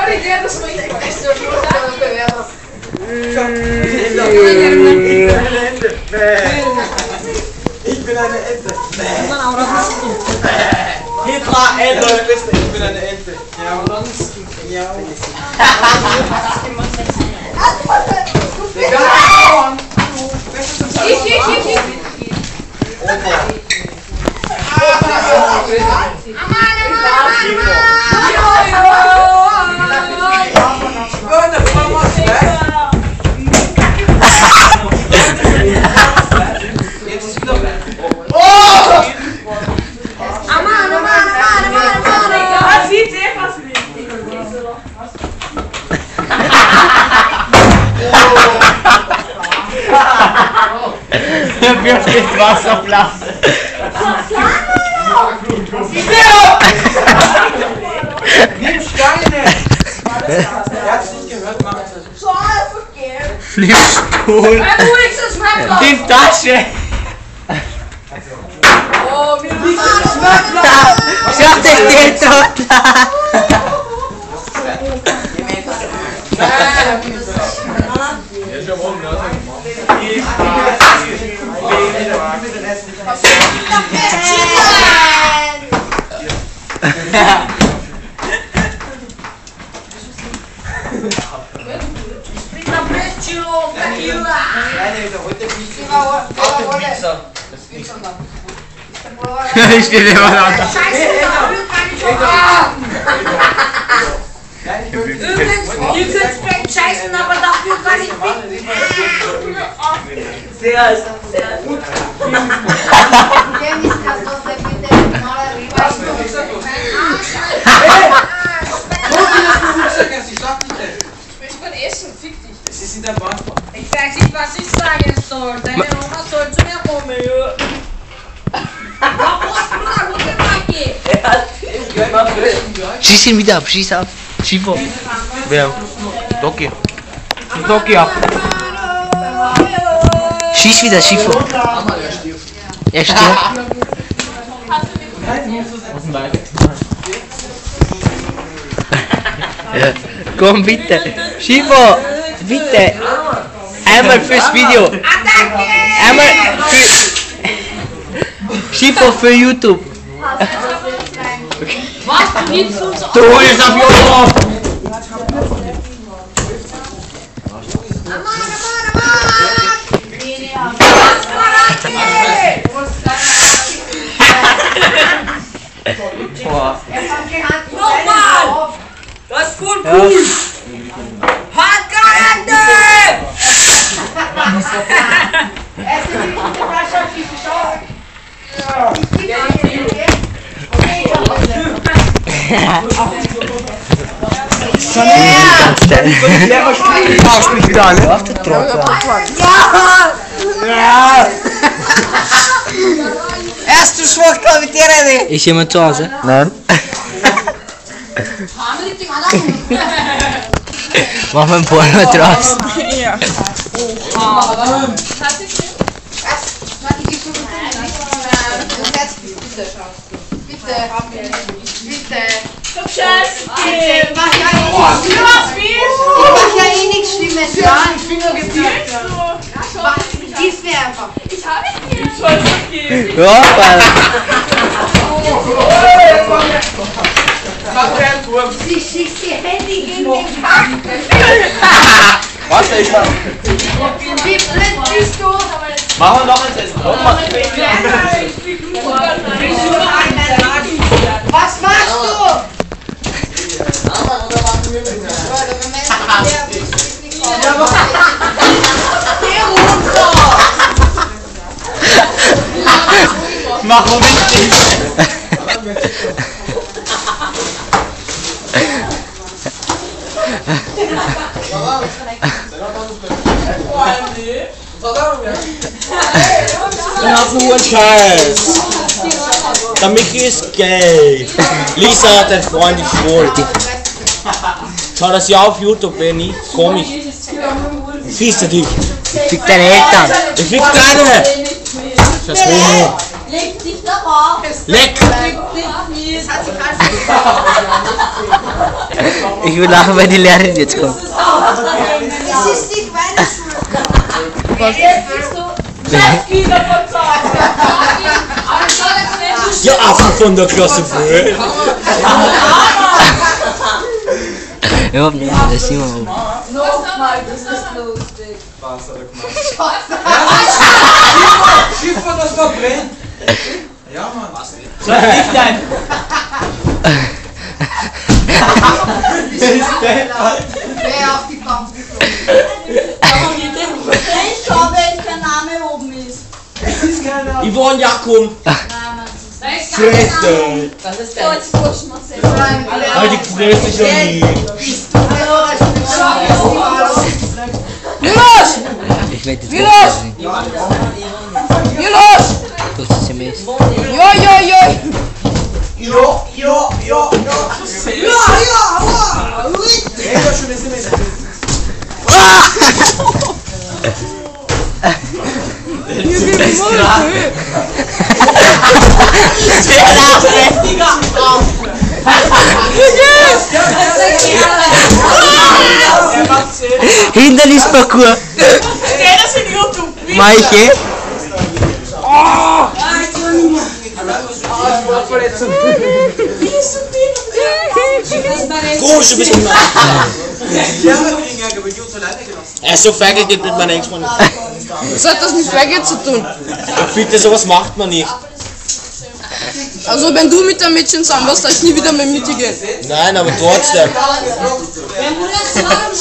tolle Idee, dass wir nicht Ich bin eine Ente. Hitler, Ente. Ich bin eine Ente. Ja, und dann ist ja. Er wirft das Wasser flach. Nimm Steine! Er hat's nicht gehört, mach es. Flipstuhl. In Tasche. Oh, wir Schau den Geld dort. Ich stehe immer noch da. Ihr könnt vielleicht scheißen, aber dafür kann ich nicht. Sehr gut. Ich will essen, fick dich. Sie sind ein Manchmal. Ich weiß nicht, was ich sagen soll. Deine Oma soll zu mir kommen. Schieß ihn wieder ab, schieß ab. Schifo. Wer? Doki. Doki ab. Schieß wieder, Schifo. Er stirbt. Komm bitte. Schifo, bitte. Einmal fürs Video. Einmal für Schifo für YouTube. Was? Du gibst uns Du holst auf YouTube. Nochmal! Das ist voll cool! Handkarate! Mich wieder alle auf der Trottel. Ja! Erst du Schwachklavitiere! Ist jemand zu Hause? Nein. Mach mal ein Porno draus. Ja. Bitte. Scheiße! Ich mach ja eh nichts Schlimmes. Sie hat den Finger gezeigt. Gib's mir einfach. Ich habe es dir. Ich soll es geben. Ja, weil. Mach dir einen Turm. Sie schießt die Hände gegen den Kampf. Warte, ich mach. Wie blöd bist du? Machen wir noch eins essen. Was machst du? Geh runter! Mach mal richtig. Ich hab nur einen Scheiß. Der Michi ist gay. Lisa, dein Freund ist schwul. Schau das ja auf YouTube, wenn nicht, komisch. Fieste dich. Fick deine Eltern. Ich fick deine. Das ist Homo. Leg dich Leck! Ich will lachen, weil die Lehrerin jetzt kommt. Das ist die Ja, Affen von der Klasse Föhl! Überhaupt nicht, das ist immer oben. Schiff, das war brennt. Ja, Mann. So, nicht dein. Wer auf die Bank Ich glaube, welcher Name oben ist. Yvonne Jakob! Fresse! Halt die Fresse schon nie! Ich werde jetzt wegbringen. Kurzes SMS. Hindernisparcours. Maiche. Groß, du bist genau! Er ist so feige, geht mit meiner Ex-Mann nicht. Was hat das mit Feige zu tun? Bitte, sowas macht man nicht. Also wenn du mit dem Mädchen zusammen warst, darfst du nie wieder mit dir gehen. Nein, aber trotzdem.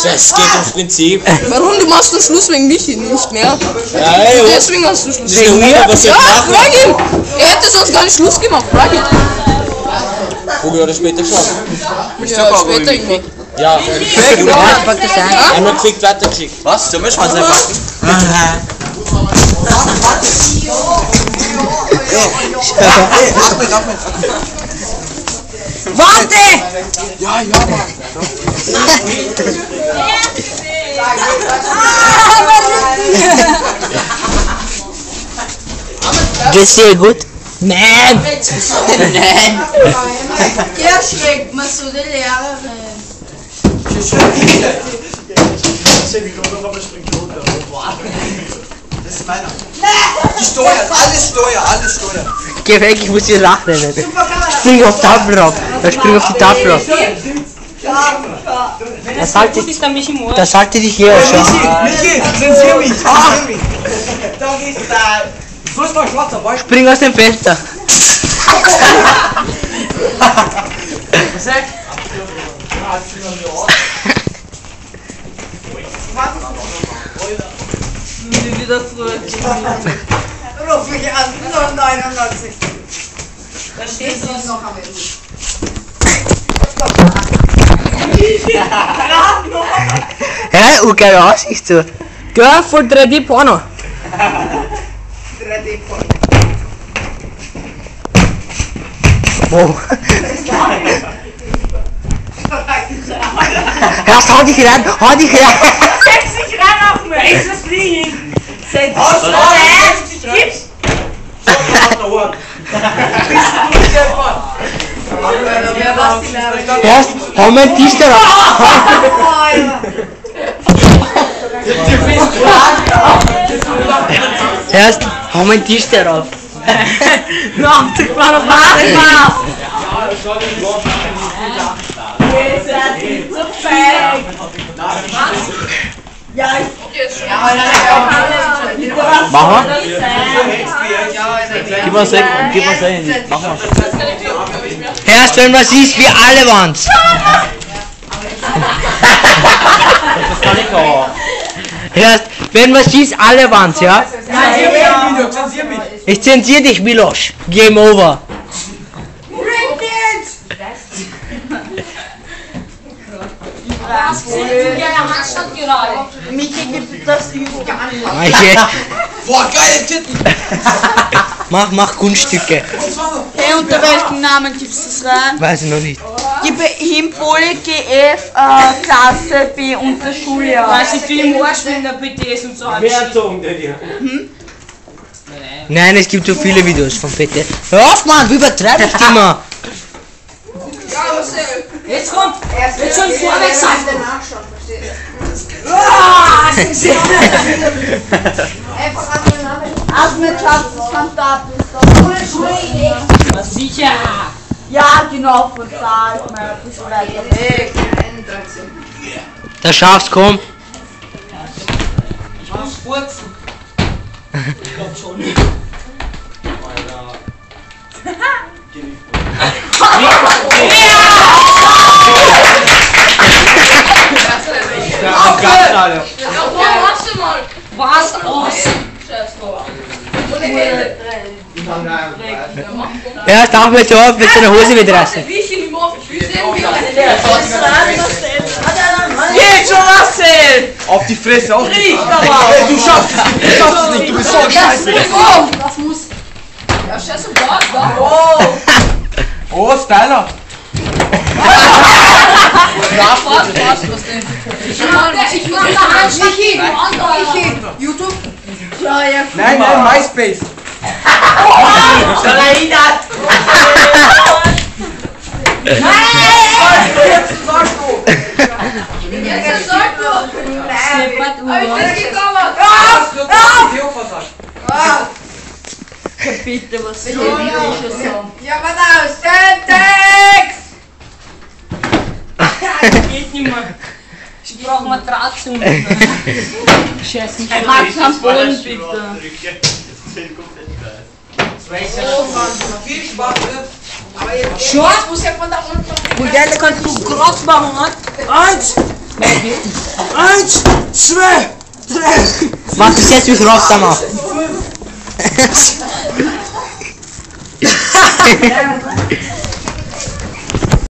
Es geht ums Prinzip. Warum? Du machst nur Schluss wegen Michi, nicht mehr. Ja, ey, Deswegen hast du Schluss. wegen mir? Was soll Ja, ich machen? frag ihn! Er hätte sonst gar nicht Schluss gemacht, frag ihn. Früher oder später schon. Ja, später irgendwann. Ja. Pack das ein. Einmal gefickt, weitergeschickt. Was? Du möchtest mal selber backen? Warte! Geht's dir gut? Nein! Nein! Der schlägt mir so die Lehrerin. Das ist meiner. Die Steuer, alles Steuer. Geh weg, ich muss hier lachen. Spring auf die Tafel rauf. Spring auf die Tafel rauf. Das halte dich hier auch schon. Michi, zensier mich. Da ist da. So ist mein schwarzer Ball. Spring aus dem Fenster. Ruf mich an, 99. Da steht sie noch am Ende. Hä? Geile Aussicht so. Ja, voll 3D-Porno. 3D-Porno. Wow. Erst hau dich rein, hau dich rein. Setz dich ran auf mich. Ist das fliegen? Setz dich ran. Gib's. Erst hau meinen Tisch darauf. Erst hau meinen Tisch darauf. Noch, du mal mal. So fein. Ja, Mach mal. Gib mal Sekt, gib mal Handy. Mach mal. Erst wenn man sieht, wie alle waren's. Das kann ich auch. Erst wenn man sieht, alle waren's, ja? Zensier mich. Ich zensier dich, Miloš. Game over. was sind in der Handstand gerade? Michi gibt das überhaupt gar nicht. Maiche, Boah, geile Titten. mach Kunststücke. Hey, unter welchem Namen gibst du das rein? Weiß ich noch nicht. Gib hin Poli GF Klasse B unter Schuljahr. Weil sie viel im Arsch, wenn der BTS und so Wer zogen der dir? Nein, es gibt so viele Videos von Peter. Hör auf, Mann, du übertreibst immer. Jetzt kommt! Jetzt schon vorweg sein. Danach schon, verstehst du? Einfach andere Namen. Asmetschatz, fantastisch. Was sicher! Ja, genau, verzahlt. Mal ein bisschen weiter weg. Der Schafs, komm. Ich muss furzen. Ich glaub schon. Was aus? Ja, stach mir zu auf, mit seiner Hose wieder rasten. Geht schon, Marcel! Auf die Fresse, auf die Riecht aber! Ey, du schaffst es nicht, du bist so scheiße. Das muss. Ja, scheiße, da. Oh, Styler. Ich mach da Handschlag. Michi, YouTube. Ja, ja. Nein, MySpace. Soll er ihn das? Bitte, was soll ich sagen? Ja, was aus? Tentex! Geht nicht mehr. Ich brauch Matratzen. Scheiße, ich mag am Boden, bitte. Viel Spaß, ne? Schon? Muss ja von da unten. Und der kannst du groß machen, ne? 1, 2, 3. Mach das jetzt, wie ich Rockstar mach.